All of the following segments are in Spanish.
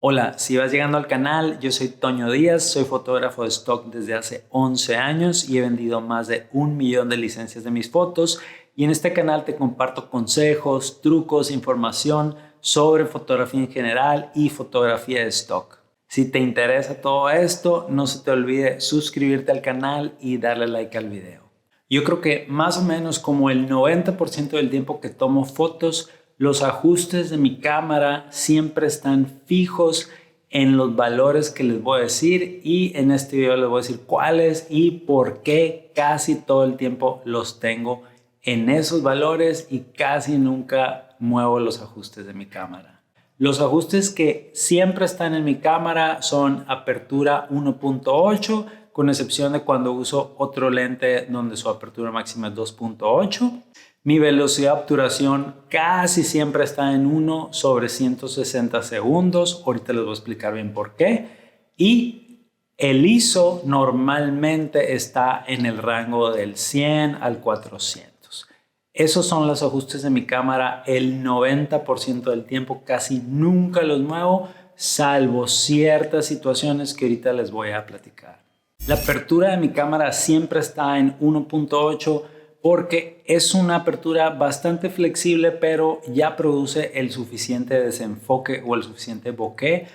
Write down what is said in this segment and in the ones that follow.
Hola, si vas llegando al canal, yo soy Toño Díaz, soy fotógrafo de stock desde hace 11 años y he vendido más de 1 millón de licencias de mis fotos, y en este canal te comparto consejos, trucos, información sobre fotografía en general y fotografía de stock. Si te interesa todo esto, no se te olvide suscribirte al canal y darle like al video. Yo creo que más o menos como el 90% del tiempo que tomo fotos, los ajustes de mi cámara siempre están fijos en los valores que les voy a decir, y en este video les voy a decir cuáles y por qué casi todo el tiempo los tengo en esos valores y casi nunca muevo los ajustes de mi cámara. Los ajustes que siempre están en mi cámara son apertura 1.8, con excepción de cuando uso otro lente donde su apertura máxima es 2.8. Mi velocidad de obturación casi siempre está en 1/160 segundos. Ahorita les voy a explicar bien por qué. Y el ISO normalmente está en el rango del 100 al 400. Esos son los ajustes de mi cámara el 90% del tiempo. Casi nunca los muevo, salvo ciertas situaciones que ahorita les voy a platicar. La apertura de mi cámara siempre está en 1.8 porque es una apertura bastante flexible, pero ya produce el suficiente desenfoque o el suficiente bokeh,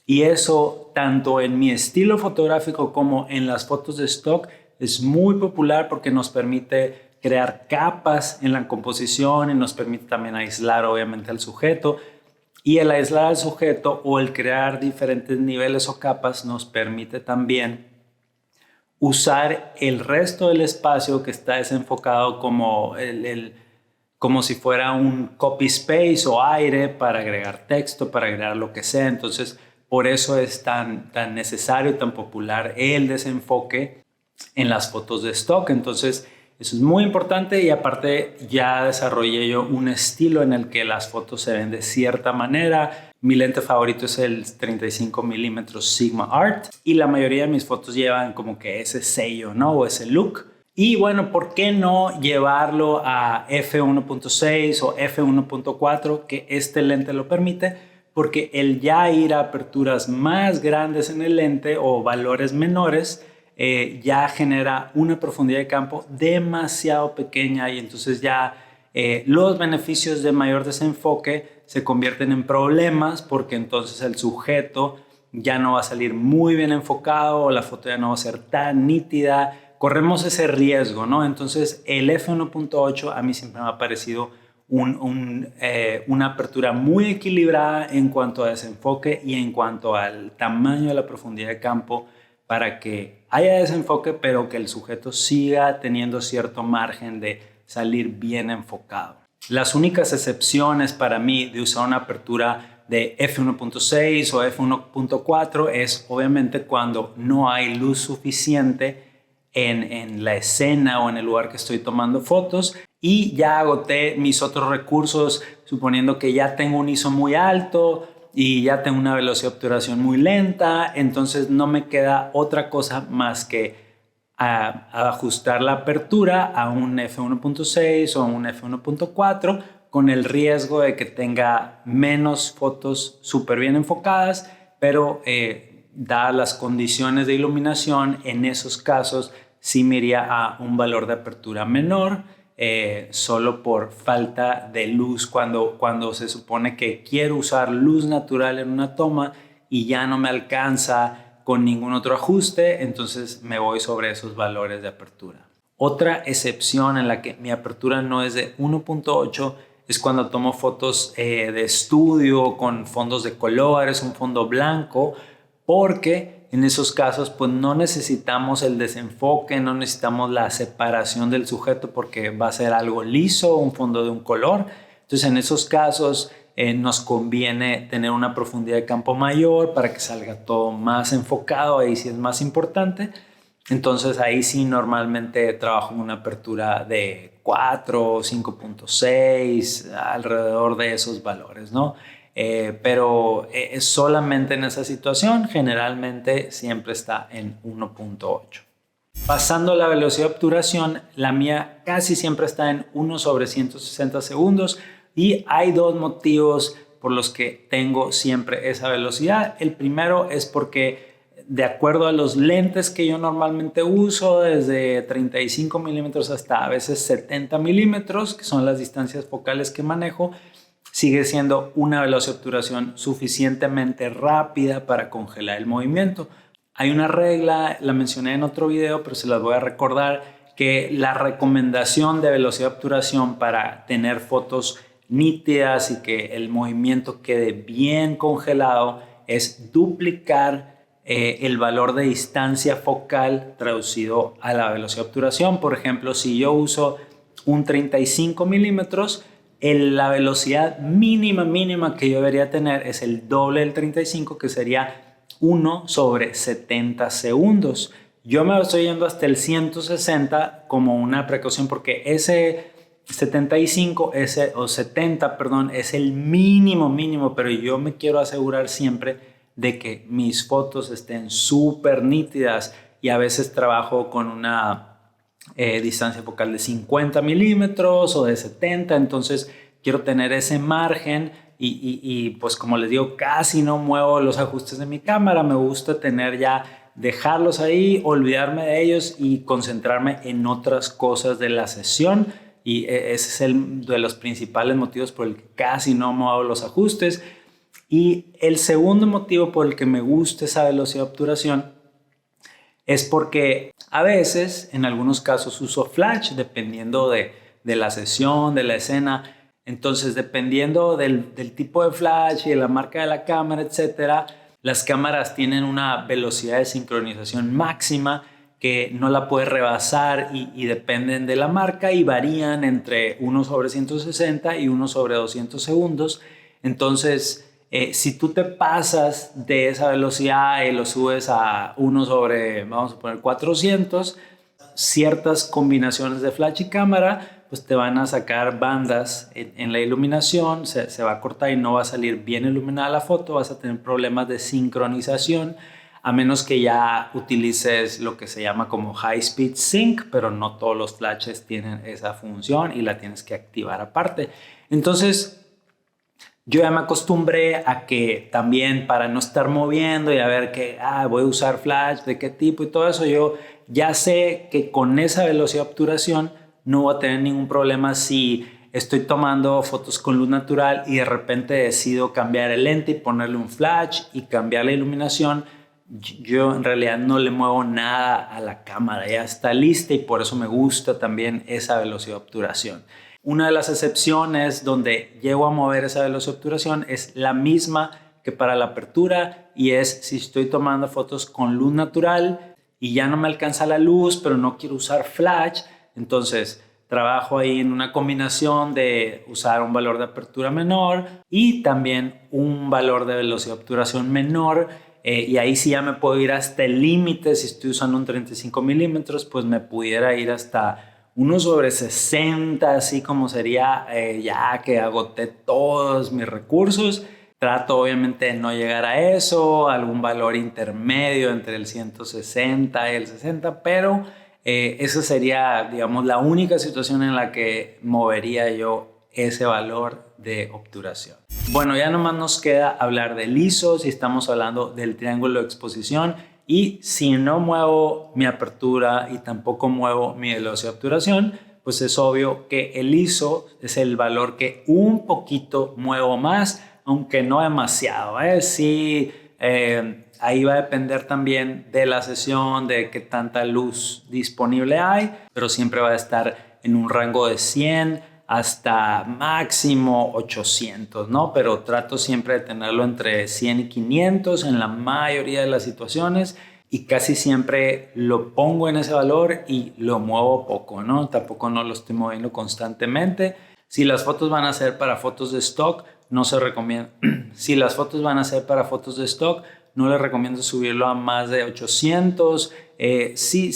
y eso tanto en mi estilo fotográfico como en las fotos de stock es muy popular porque nos permite crear capas en la composición y nos permite también aislar obviamente al sujeto. Y el aislar al sujeto o el crear diferentes niveles o capas nos permite también usar el resto del espacio que está desenfocado como si fuera un copy space o aire para agregar texto, para agregar lo que sea. Entonces, por eso es tan necesario y tan popular el desenfoque en las fotos de stock. Entonces, eso es muy importante, y aparte ya desarrollé yo un estilo en el que las fotos se ven de cierta manera. Mi lente favorito es el 35mm Sigma Art, y la mayoría de mis fotos llevan como que ese sello, ¿no? O ese look. Y bueno, ¿por qué no llevarlo a f1.6 o f1.4? Que este lente lo permite, porque el ya ir a aperturas más grandes en el lente o valores menores ya genera una profundidad de campo demasiado pequeña, y entonces ya los beneficios de mayor desenfoque se convierten en problemas, porque entonces el sujeto ya no va a salir muy bien enfocado o la foto ya no va a ser tan nítida. Corremos ese riesgo, ¿no? Entonces el f1.8 a mí siempre me ha parecido una apertura muy equilibrada en cuanto a desenfoque y en cuanto al tamaño de la profundidad de campo, para que haya desenfoque pero que el sujeto siga teniendo cierto margen de salir bien enfocado. Las únicas excepciones para mí de usar una apertura de f1.6 o f1.4 es obviamente cuando no hay luz suficiente en la escena o en el lugar que estoy tomando fotos, y ya agoté mis otros recursos, suponiendo que ya tengo un ISO muy alto y ya tengo una velocidad de obturación muy lenta. Entonces no me queda otra cosa más que a ajustar la apertura a un f1.6 o a un f1.4, con el riesgo de que tenga menos fotos súper bien enfocadas, pero dadas las condiciones de iluminación, en esos casos sí me iría a un valor de apertura menor, solo por falta de luz, cuando se supone que quiero usar luz natural en una toma y ya no me alcanza con ningún otro ajuste, entonces me voy sobre esos valores de apertura. Otra excepción en la que mi apertura no es de 1.8 es cuando tomo fotos de estudio con fondos de colores, un fondo blanco, porque en esos casos pues no necesitamos el desenfoque, no necesitamos la separación del sujeto porque va a ser algo liso, un fondo de un color. Entonces en esos casos nos conviene tener una profundidad de campo mayor para que salga todo más enfocado. Ahí sí es más importante. Entonces ahí sí normalmente trabajo en una apertura de 4 o 5.6, alrededor de esos valores, ¿no? Pero solamente en esa situación, generalmente siempre está en 1.8. Pasando a la velocidad de obturación, la mía casi siempre está en 1/160 segundos, y hay dos motivos por los que tengo siempre esa velocidad. El primero es porque de acuerdo a los lentes que yo normalmente uso, desde 35 milímetros hasta a veces 70 milímetros, que son las distancias focales que manejo, sigue siendo una velocidad de obturación suficientemente rápida para congelar el movimiento. Hay una regla, la mencioné en otro video, pero se las voy a recordar, que la recomendación de velocidad de obturación para tener fotos nítidas y que el movimiento quede bien congelado es duplicar el valor de distancia focal traducido a la velocidad de obturación. Por ejemplo, si yo uso un 35 milímetros, la velocidad mínima que yo debería tener es el doble del 35, que sería 1 sobre 70 segundos. Yo me estoy yendo hasta el 160 como una precaución porque ese 75 o 70, perdón, es el mínimo, pero yo me quiero asegurar siempre de que mis fotos estén súper nítidas y a veces trabajo con una distancia focal de 50 milímetros o de 70, entonces quiero tener ese margen y pues como les digo, casi no muevo los ajustes de mi cámara, me gusta tener ya, dejarlos ahí, olvidarme de ellos y concentrarme en otras cosas de la sesión, y ese es de los principales motivos por el que casi no muevo los ajustes. Y el segundo motivo por el que me gusta esa velocidad de obturación es porque a veces, en algunos casos, uso flash dependiendo de la sesión, de la escena. Entonces, dependiendo del tipo de flash y de la marca de la cámara, etcétera, las cámaras tienen una velocidad de sincronización máxima que no la puedes rebasar y dependen de la marca y varían entre 1 sobre 160 y 1 sobre 200 segundos. Entonces, si tú te pasas de esa velocidad y lo subes a 1 sobre, vamos a poner 400, ciertas combinaciones de flash y cámara pues te van a sacar bandas en la iluminación, se va a cortar y no va a salir bien iluminada la foto, vas a tener problemas de sincronización, a menos que ya utilices lo que se llama como High Speed Sync, pero no todos los flashes tienen esa función y la tienes que activar aparte. Entonces, yo ya me acostumbré a que también, para no estar moviendo y a ver que voy a usar flash, de qué tipo y todo eso, yo ya sé que con esa velocidad de obturación no voy a tener ningún problema si estoy tomando fotos con luz natural y de repente decido cambiar el lente y ponerle un flash y cambiar la iluminación. Yo en realidad no le muevo nada a la cámara, ya está lista, y por eso me gusta también esa velocidad de obturación. Una de las excepciones donde llego a mover esa velocidad de obturación es la misma que para la apertura, y es si estoy tomando fotos con luz natural y ya no me alcanza la luz, pero no quiero usar flash. Entonces trabajo ahí en una combinación de usar un valor de apertura menor y también un valor de velocidad de obturación menor. Y ahí sí ya me puedo ir hasta el límite. Si estoy usando un 35 milímetros, pues me pudiera ir hasta 1 sobre 60, así como sería ya que agoté todos mis recursos. Trato obviamente de no llegar a eso, algún valor intermedio entre el 160 y el 60, pero esa sería, digamos, la única situación en la que movería yo ese valor de obturación. Bueno, ya nomás nos queda hablar del ISO, si estamos hablando del triángulo de exposición, y si no muevo mi apertura y tampoco muevo mi velocidad de obturación, pues es obvio que el ISO es el valor que un poquito muevo más, aunque no demasiado. Sí, ahí va a depender también de la sesión, de qué tanta luz disponible hay, pero siempre va a estar en un rango de 100 hasta máximo 800, ¿no? Pero trato siempre de tenerlo entre 100 y 500 en la mayoría de las situaciones, y casi siempre lo pongo en ese valor y lo muevo poco, ¿no? Tampoco no lo estoy moviendo constantemente. Si las fotos van a ser para fotos de stock, no se recomienda. Si las fotos van a ser para fotos de stock, no les recomiendo subirlo a más de 800. Sí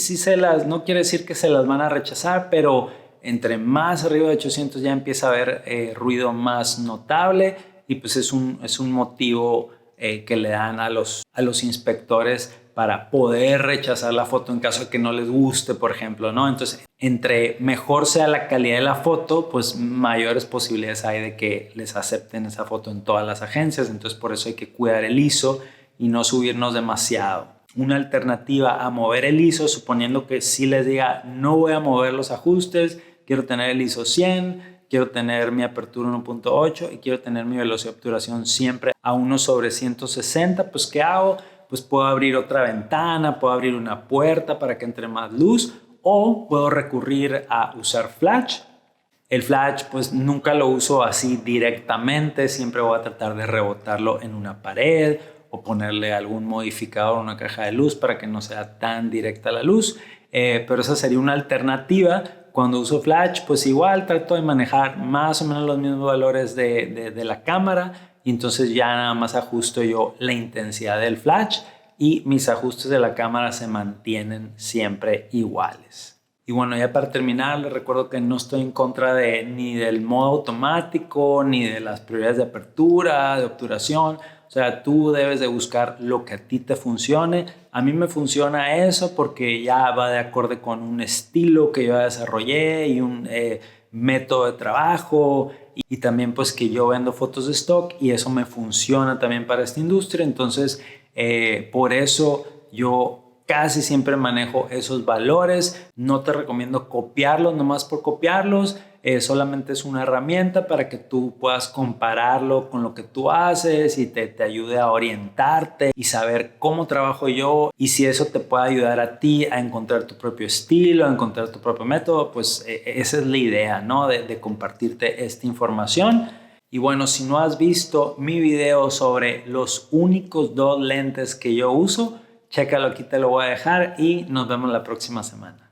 no quiere decir que se las van a rechazar, pero entre más arriba de 800 ya empieza a haber ruido más notable, y pues es un motivo que le dan a los inspectores para poder rechazar la foto en caso de que no les guste, por ejemplo, ¿no? Entonces, entre mejor sea la calidad de la foto, pues mayores posibilidades hay de que les acepten esa foto en todas las agencias. Entonces, por eso hay que cuidar el ISO y no subirnos demasiado. Una alternativa a mover el ISO, suponiendo que sí les diga, no voy a mover los ajustes, quiero tener el ISO 100, quiero tener mi apertura 1.8 y quiero tener mi velocidad de obturación siempre a 1/160, pues ¿qué hago? Pues puedo abrir otra ventana, puedo abrir una puerta para que entre más luz, o puedo recurrir a usar flash. El flash pues nunca lo uso así directamente, siempre voy a tratar de rebotarlo en una pared o ponerle algún modificador, una caja de luz para que no sea tan directa la luz, pero esa sería una alternativa. Cuando uso flash pues igual trato de manejar más o menos los mismos valores de la cámara, y entonces ya nada más ajusto yo la intensidad del flash y mis ajustes de la cámara se mantienen siempre iguales. Y bueno, ya para terminar, les recuerdo que no estoy en contra ni del modo automático, ni de las prioridades de apertura, de obturación. O sea, tú debes de buscar lo que a ti te funcione. A mí me funciona eso porque ya va de acorde con un estilo que yo desarrollé y un método de trabajo, y también pues que yo vendo fotos de stock y eso me funciona también para esta industria. Entonces, por eso yo casi siempre manejo esos valores. No te recomiendo copiarlos nomás por copiarlos. Solamente es una herramienta para que tú puedas compararlo con lo que tú haces y te ayude a orientarte y saber cómo trabajo yo, y si eso te puede ayudar a ti a encontrar tu propio estilo, a encontrar tu propio método, pues esa es la idea, ¿no? De compartirte esta información. Y bueno, si no has visto mi video sobre los únicos 2 lentes que yo uso, chécalo, aquí te lo voy a dejar y nos vemos la próxima semana.